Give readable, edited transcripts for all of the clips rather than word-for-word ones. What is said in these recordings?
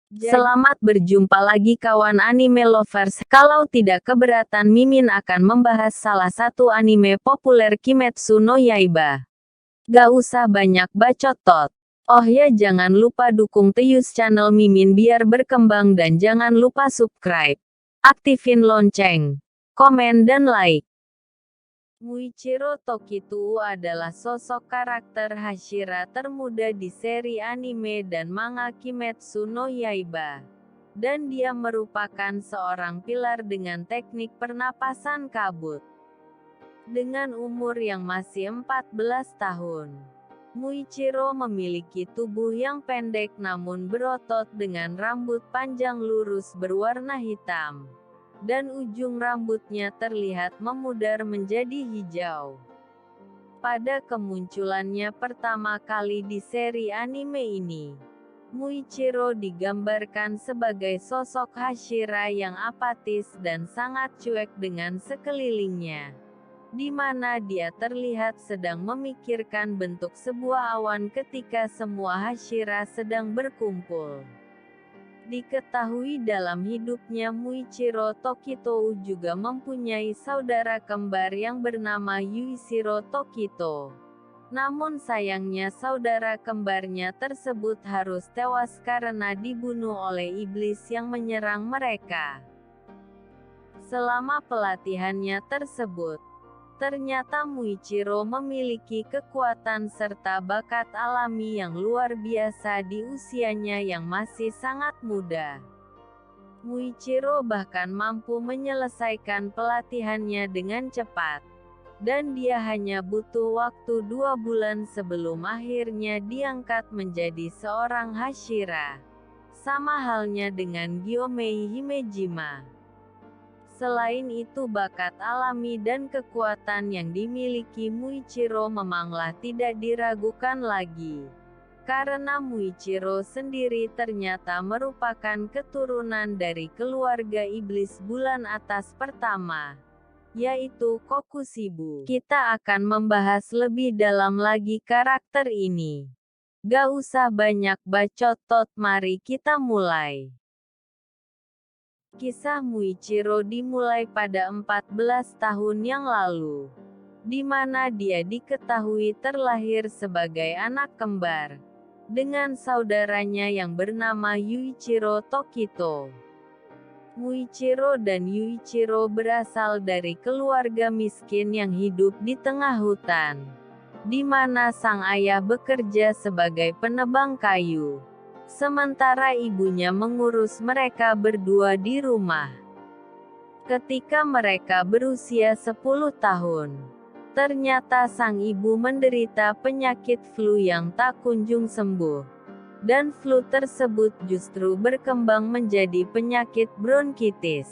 Selamat berjumpa lagi kawan anime lovers. Kalau tidak keberatan, Mimin akan membahas salah satu anime populer, Kimetsu no Yaiba. Gak usah banyak bacot tot. Oh ya, jangan lupa dukung Teus channel Mimin biar berkembang dan jangan lupa subscribe. Aktifin lonceng, komen dan like. Muichiro Tokito adalah sosok karakter Hashira termuda di seri anime dan manga Kimetsu no Yaiba. Dan dia merupakan seorang pilar dengan teknik pernapasan kabut. Dengan umur yang masih 14 tahun, Muichiro memiliki tubuh yang pendek namun berotot dengan rambut panjang lurus berwarna hitam. Dan ujung rambutnya terlihat memudar menjadi hijau. Pada kemunculannya pertama kali di seri anime ini, Muichiro digambarkan sebagai sosok Hashira yang apatis dan sangat cuek dengan sekelilingnya, di mana dia terlihat sedang memikirkan bentuk sebuah awan ketika semua Hashira sedang berkumpul. Diketahui dalam hidupnya Muichiro Tokito juga mempunyai saudara kembar yang bernama Yuichiro Tokito. Namun sayangnya saudara kembarnya tersebut harus tewas karena dibunuh oleh iblis yang menyerang mereka. Selama pelatihannya tersebut, ternyata Muichiro memiliki kekuatan serta bakat alami yang luar biasa di usianya yang masih sangat muda. Muichiro bahkan mampu menyelesaikan pelatihannya dengan cepat. Dan dia hanya butuh waktu 2 bulan sebelum akhirnya diangkat menjadi seorang Hashira. Sama halnya dengan Gyomei Himejima. Selain itu, bakat alami dan kekuatan yang dimiliki Muichiro memanglah tidak diragukan lagi. Karena Muichiro sendiri ternyata merupakan keturunan dari keluarga iblis bulan atas pertama, yaitu Kokushibo. Kita akan membahas lebih dalam lagi karakter ini. Gak usah banyak bacot tot, mari kita mulai. Kisah Muichiro dimulai pada 14 tahun yang lalu, di mana dia diketahui terlahir sebagai anak kembar, dengan saudaranya yang bernama Yuichiro Tokito. Muichiro dan Yuichiro berasal dari keluarga miskin yang hidup di tengah hutan, di mana sang ayah bekerja sebagai penebang kayu. Sementara ibunya mengurus mereka berdua di rumah. Ketika mereka berusia 10 tahun, ternyata sang ibu menderita penyakit flu yang tak kunjung sembuh. Dan flu tersebut justru berkembang menjadi penyakit bronkitis.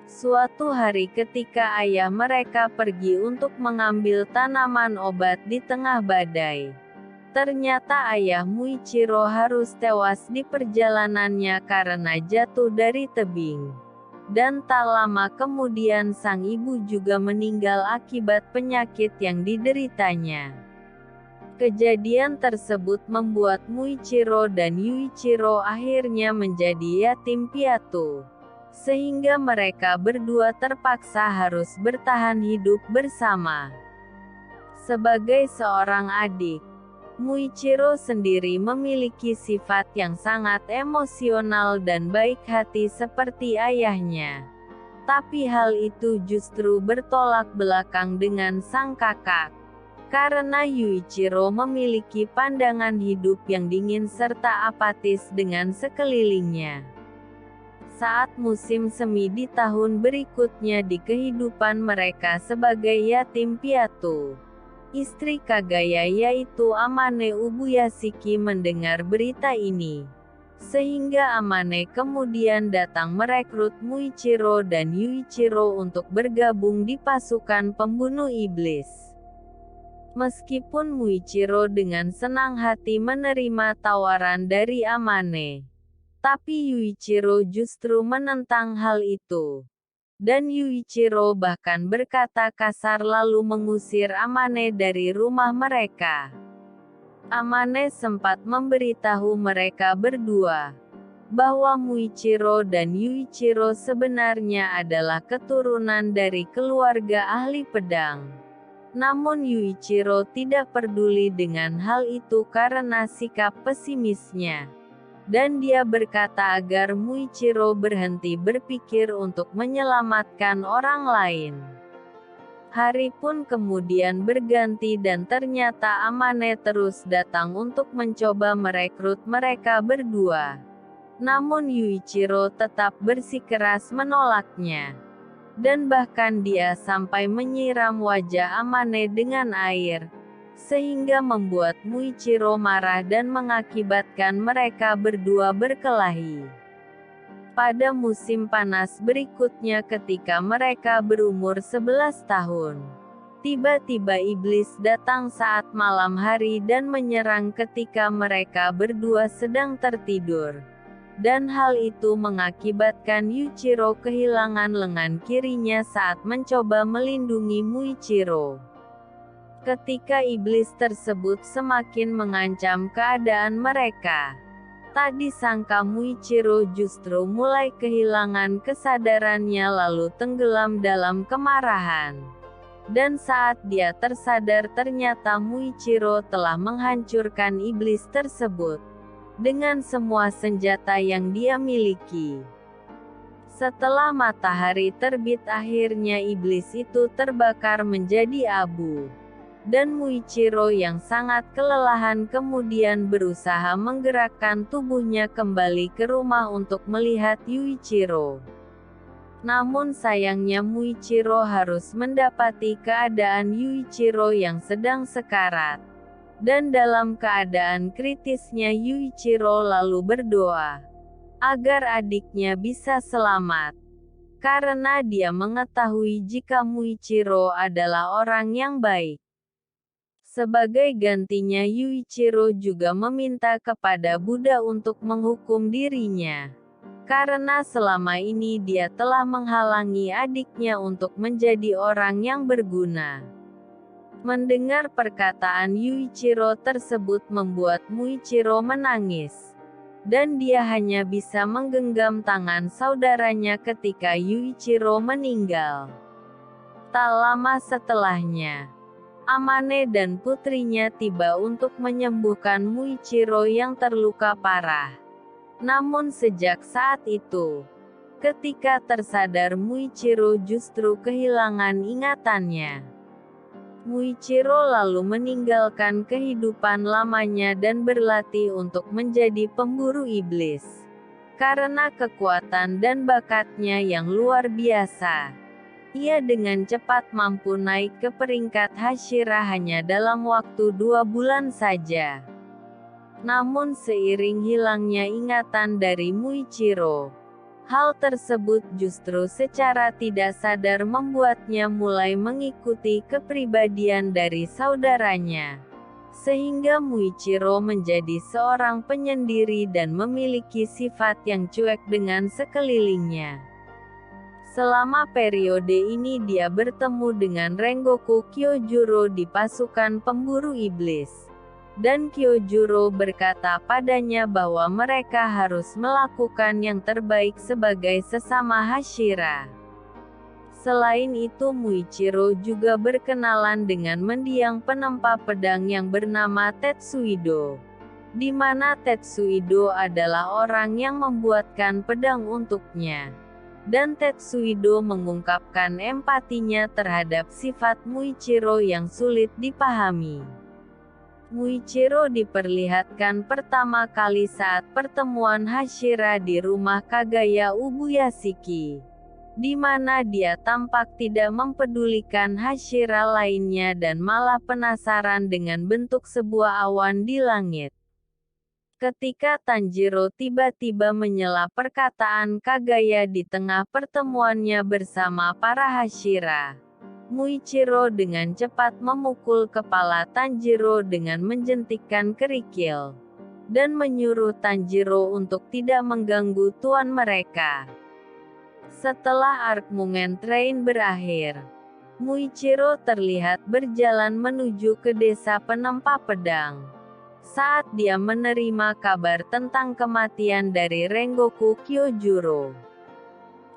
Suatu hari ketika ayah mereka pergi untuk mengambil tanaman obat di tengah badai, ternyata ayah Muichiro harus tewas di perjalanannya karena jatuh dari tebing. Dan tak lama kemudian sang ibu juga meninggal akibat penyakit yang dideritanya. Kejadian tersebut membuat Muichiro dan Yuichiro akhirnya menjadi yatim piatu. Sehingga mereka berdua terpaksa harus bertahan hidup bersama. Sebagai seorang adik, Muichiro sendiri memiliki sifat yang sangat emosional dan baik hati seperti ayahnya. Tapi hal itu justru bertolak belakang dengan sang kakak. Karena Yuichiro memiliki pandangan hidup yang dingin serta apatis dengan sekelilingnya. Saat musim semi di tahun berikutnya di kehidupan mereka sebagai yatim piatu, istri Kagaya yaitu Amane Ubuyashiki mendengar berita ini. Sehingga Amane kemudian datang merekrut Muichiro dan Yuichiro untuk bergabung di pasukan pembunuh iblis. Meskipun Muichiro dengan senang hati menerima tawaran dari Amane, tapi Yuichiro justru menentang hal itu. Dan Yuichiro bahkan berkata kasar lalu mengusir Amane dari rumah mereka. Amane sempat memberitahu mereka berdua bahwa Muichiro dan Yuichiro sebenarnya adalah keturunan dari keluarga ahli pedang. Namun Yuichiro tidak peduli dengan hal itu karena sikap pesimisnya. Dan dia berkata agar Muichiro berhenti berpikir untuk menyelamatkan orang lain. Hari pun kemudian berganti dan ternyata Amane terus datang untuk mencoba merekrut mereka berdua. Namun Yuichiro tetap bersikeras menolaknya. Dan bahkan dia sampai menyiram wajah Amane dengan air, sehingga membuat Muichiro marah dan mengakibatkan mereka berdua berkelahi. Pada musim panas berikutnya ketika mereka berumur 11 tahun, tiba-tiba iblis datang saat malam hari dan menyerang ketika mereka berdua sedang tertidur. Dan hal itu mengakibatkan Yuichiro kehilangan lengan kirinya saat mencoba melindungi Muichiro. Ketika iblis tersebut semakin mengancam keadaan mereka, tak disangka Muichiro justru mulai kehilangan kesadarannya lalu tenggelam dalam kemarahan. Dan saat dia tersadar ternyata Muichiro telah menghancurkan iblis tersebut dengan semua senjata yang dia miliki. Setelah matahari terbit akhirnya iblis itu terbakar menjadi abu. Dan Muichiro yang sangat kelelahan kemudian berusaha menggerakkan tubuhnya kembali ke rumah untuk melihat Yuichiro. Namun sayangnya Muichiro harus mendapati keadaan Yuichiro yang sedang sekarat. Dan dalam keadaan kritisnya Yuichiro lalu berdoa agar adiknya bisa selamat. Karena dia mengetahui jika Muichiro adalah orang yang baik. Sebagai gantinya Yuichiro juga meminta kepada Buddha untuk menghukum dirinya. Karena selama ini dia telah menghalangi adiknya untuk menjadi orang yang berguna. Mendengar perkataan Yuichiro tersebut membuat Muichiro menangis. Dan dia hanya bisa menggenggam tangan saudaranya ketika Yuichiro meninggal. Tak lama setelahnya, Amane dan putrinya tiba untuk menyembuhkan Muichiro yang terluka parah. Namun sejak saat itu, ketika tersadar Muichiro justru kehilangan ingatannya. Muichiro lalu meninggalkan kehidupan lamanya dan berlatih untuk menjadi pemburu iblis. Karena kekuatan dan bakatnya yang luar biasa, ia dengan cepat mampu naik ke peringkat Hashira hanya dalam waktu 2 bulan saja. Namun seiring hilangnya ingatan dari Muichiro, hal tersebut justru secara tidak sadar membuatnya mulai mengikuti kepribadian dari saudaranya. Sehingga Muichiro menjadi seorang penyendiri dan memiliki sifat yang cuek dengan sekelilingnya. Selama periode ini dia bertemu dengan Rengoku Kyojuro di pasukan pemburu iblis. Dan Kyojuro berkata padanya bahwa mereka harus melakukan yang terbaik sebagai sesama Hashira. Selain itu Muichiro juga berkenalan dengan mendiang penempa pedang yang bernama Tetsuido. Di mana Tetsuido adalah orang yang membuatkan pedang untuknya. Dan Tetsuido mengungkapkan empatinya terhadap sifat Muichiro yang sulit dipahami. Muichiro diperlihatkan pertama kali saat pertemuan Hashira di rumah Kagaya Ubuyashiki, di mana dia tampak tidak mempedulikan Hashira lainnya dan malah penasaran dengan bentuk sebuah awan di langit. Ketika Tanjiro tiba-tiba menyela perkataan Kagaya di tengah pertemuannya bersama para Hashira, Muichiro dengan cepat memukul kepala Tanjiro dengan menjentikkan kerikil, dan menyuruh Tanjiro untuk tidak mengganggu tuan mereka. Setelah arc Mugen Train berakhir, Muichiro terlihat berjalan menuju ke desa penempa pedang. saat dia menerima kabar tentang kematian dari Rengoku Kyojuro.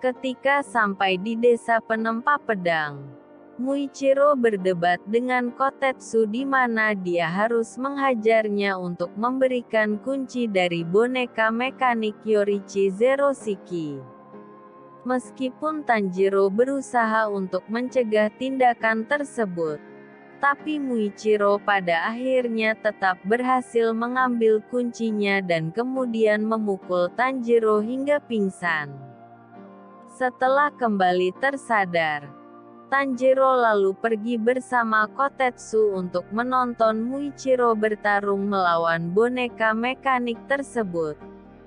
Ketika sampai di desa penempa pedang, Muichiro berdebat dengan Kotetsu di mana dia harus menghajarnya untuk memberikan kunci dari boneka mekanik Yorichi Zero Shiki. Meskipun Tanjiro berusaha untuk mencegah tindakan tersebut, tapi Muichiro pada akhirnya tetap berhasil mengambil kuncinya dan kemudian memukul Tanjiro hingga pingsan. Setelah kembali tersadar, Tanjiro lalu pergi bersama Kotetsu untuk menonton Muichiro bertarung melawan boneka mekanik tersebut,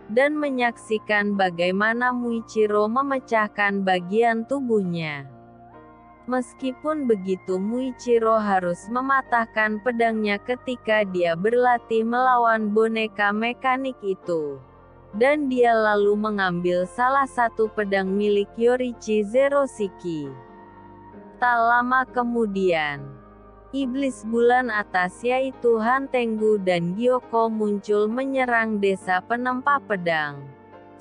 dan menyaksikan bagaimana Muichiro memecahkan bagian tubuhnya. Meskipun begitu, Muichiro harus mematahkan pedangnya ketika dia berlatih melawan boneka mekanik itu. Dan dia lalu mengambil salah satu pedang milik Yorichi Zero Shiki. Tak lama kemudian, iblis bulan atas yaitu Hantengu dan Gyoko muncul menyerang desa penempa pedang,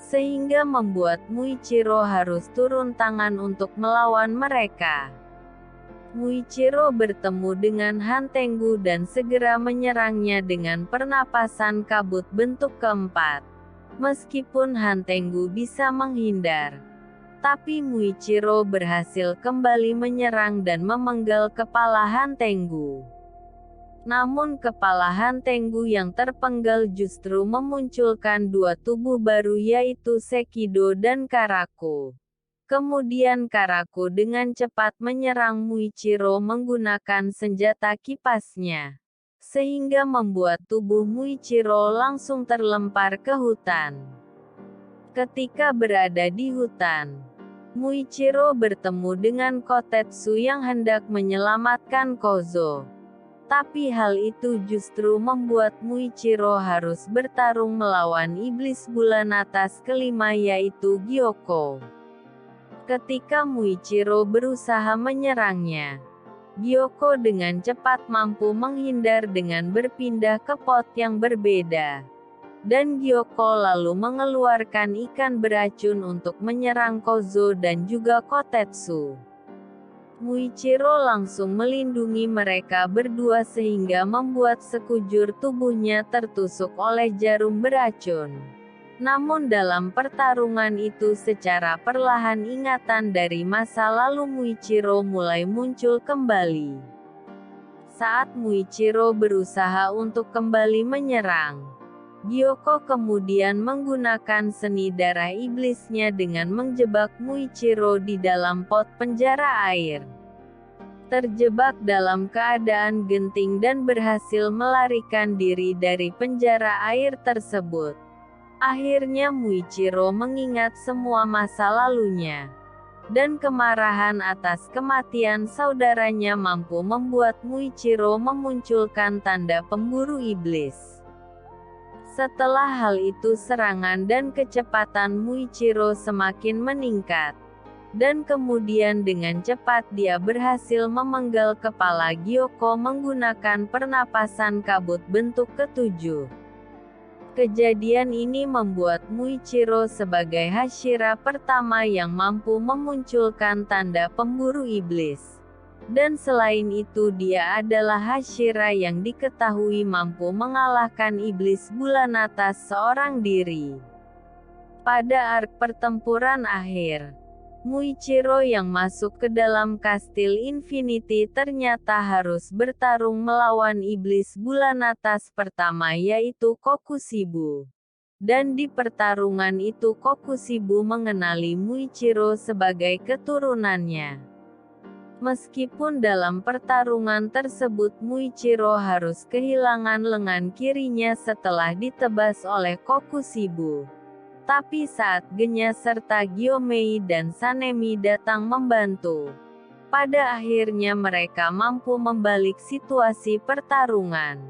sehingga membuat Muichiro harus turun tangan untuk melawan mereka. Muichiro bertemu dengan Hantengu dan segera menyerangnya dengan pernapasan kabut bentuk keempat. Meskipun Hantengu bisa menghindar, tapi Muichiro berhasil kembali menyerang dan memenggal kepala Hantengu. Namun kepala Hantengu yang terpenggal justru memunculkan dua tubuh baru yaitu Sekido dan Karaku. Kemudian Karaku dengan cepat menyerang Muichiro menggunakan senjata kipasnya, sehingga membuat tubuh Muichiro langsung terlempar ke hutan. Ketika berada di hutan, Muichiro bertemu dengan Kotetsu yang hendak menyelamatkan Kozo. Tapi hal itu justru membuat Muichiro harus bertarung melawan iblis bulan atas kelima yaitu Gyoko. Ketika Muichiro berusaha menyerangnya, Gyoko dengan cepat mampu menghindar dengan berpindah ke pot yang berbeda. Dan Gyoko lalu mengeluarkan ikan beracun untuk menyerang Kozo dan juga Kotetsu. Muichiro langsung melindungi mereka berdua sehingga membuat sekujur tubuhnya tertusuk oleh jarum beracun. Namun dalam pertarungan itu secara perlahan ingatan dari masa lalu Muichiro mulai muncul kembali. Saat Muichiro berusaha untuk kembali menyerang, Gyoko kemudian menggunakan seni darah iblisnya dengan menjebak Muichiro di dalam pot penjara air. Terjebak dalam keadaan genting dan berhasil melarikan diri dari penjara air tersebut. Akhirnya Muichiro mengingat semua masa lalunya. Dan kemarahan atas kematian saudaranya mampu membuat Muichiro memunculkan tanda pemburu iblis. Setelah hal itu serangan dan kecepatan Muichiro semakin meningkat. Dan kemudian dengan cepat dia berhasil memenggal kepala Gyoko menggunakan pernapasan kabut bentuk ketujuh. Kejadian ini membuat Muichiro sebagai Hashira pertama yang mampu memunculkan tanda pemburu iblis. Dan selain itu dia adalah Hashira yang diketahui mampu mengalahkan iblis bulan atas seorang diri. Pada arc pertempuran akhir, Muichiro yang masuk ke dalam kastil Infinity ternyata harus bertarung melawan iblis bulan atas pertama yaitu Kokushibo. Dan di pertarungan itu Kokushibo mengenali Muichiro sebagai keturunannya. Meskipun dalam pertarungan tersebut Muichiro harus kehilangan lengan kirinya setelah ditebas oleh Kokushibo. Tapi saat Genya serta Gyomei dan Sanemi datang membantu, pada akhirnya mereka mampu membalik situasi pertarungan.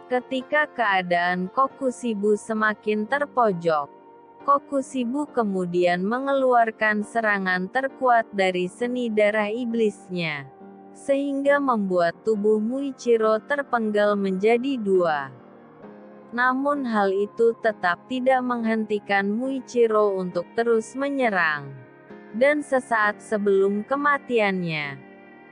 Ketika keadaan Kokushibo semakin terpojok, Kokushibo kemudian mengeluarkan serangan terkuat dari seni darah iblisnya, sehingga membuat tubuh Muichiro terpenggal menjadi dua. Namun hal itu tetap tidak menghentikan Muichiro untuk terus menyerang. Dan sesaat sebelum kematiannya,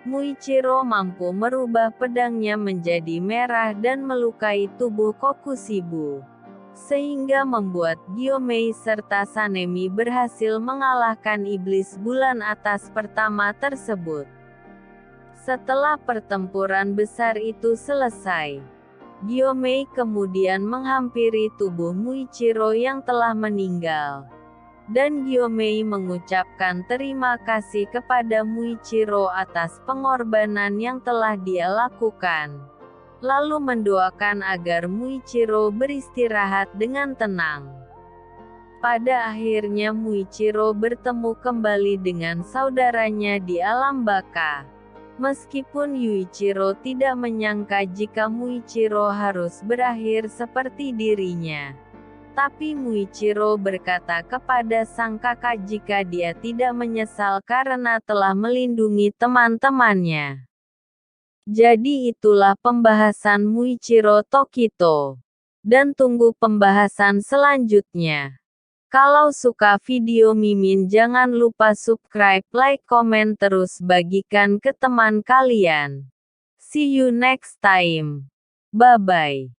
Muichiro mampu merubah pedangnya menjadi merah dan melukai tubuh Kokushibo, sehingga membuat Gyomei serta Sanemi berhasil mengalahkan iblis bulan atas pertama tersebut. Setelah pertempuran besar itu selesai, Gyomei kemudian menghampiri tubuh Muichiro yang telah meninggal. Dan Gyomei mengucapkan terima kasih kepada Muichiro atas pengorbanan yang telah dia lakukan. Lalu mendoakan agar Muichiro beristirahat dengan tenang. Pada akhirnya Muichiro bertemu kembali dengan saudaranya di alam baka. Meskipun Yuichiro tidak menyangka jika Muichiro harus berakhir seperti dirinya. Tapi Muichiro berkata kepada sang kakak jika dia tidak menyesal karena telah melindungi teman-temannya. Jadi itulah pembahasan Muichiro Tokito. Dan tunggu pembahasan selanjutnya. Kalau suka video Mimin jangan lupa subscribe, like, komen terus bagikan ke teman kalian. See you next time. Bye-bye.